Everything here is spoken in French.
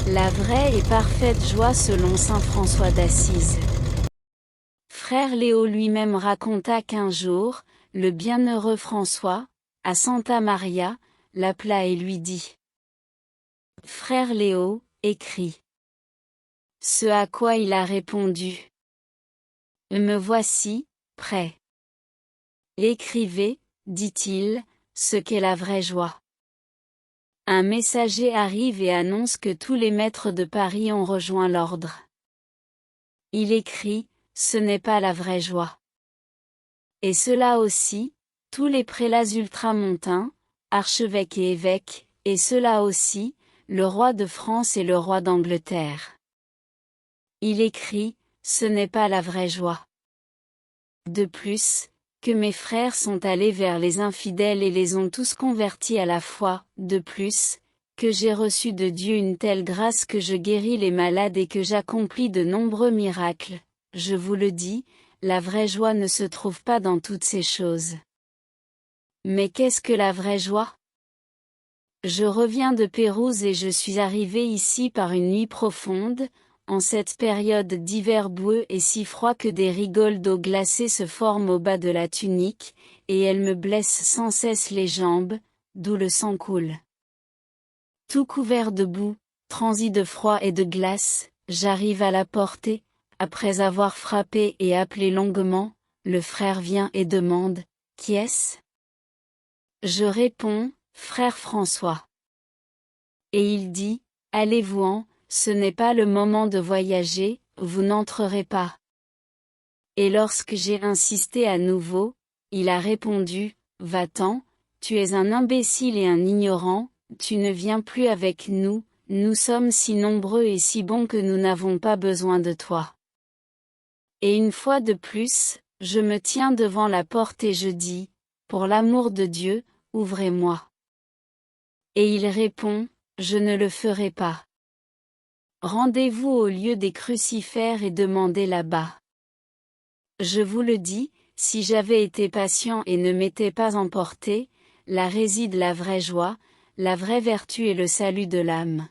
La vraie et parfaite joie selon saint François d'Assise. Frère Léo lui-même raconta qu'un jour, le bienheureux François, à Santa Maria, l'appela et lui dit: Frère Léo, écris. Ce à quoi il a répondu: Me voici, prêt. Écrivez, dit-il, ce qu'est la vraie joie. Un messager arrive et annonce que tous les maîtres de Paris ont rejoint l'ordre. Il écrit: ce n'est pas la vraie joie. Et cela aussi, tous les prélats ultramontains, archevêques et évêques, et cela aussi, le roi de France et le roi d'Angleterre. Il écrit: ce n'est pas la vraie joie. De plus, que mes frères sont allés vers les infidèles et les ont tous convertis à la foi, de plus, que j'ai reçu de Dieu une telle grâce que je guéris les malades et que j'accomplis de nombreux miracles. Je vous le dis, la vraie joie ne se trouve pas dans toutes ces choses. Mais qu'est-ce que la vraie joie? Je reviens de Pérouse et je suis arrivé ici par une nuit profonde, en cette période d'hiver boueux et si froid que des rigoles d'eau glacée se forment au bas de la tunique, et elles me blessent sans cesse les jambes, d'où le sang coule. Tout couvert de boue, transi de froid et de glace, j'arrive à la portée, après avoir frappé et appelé longuement, le frère vient et demande: Qui est-ce? Je réponds: Frère François. Et il dit: Allez-vous-en, ce n'est pas le moment de voyager, vous n'entrerez pas. Et lorsque j'ai insisté à nouveau, il a répondu: Va-t'en, tu es un imbécile et un ignorant, tu ne viens plus avec nous, nous sommes si nombreux et si bons que nous n'avons pas besoin de toi. Et une fois de plus, je me tiens devant la porte et je dis: Pour l'amour de Dieu, ouvrez-moi. Et il répond: Je ne le ferai pas. Rendez-vous au lieu des crucifères et demandez là-bas. Je vous le dis, si j'avais été patient et ne m'étais pas emporté, là réside la vraie joie, la vraie vertu et le salut de l'âme.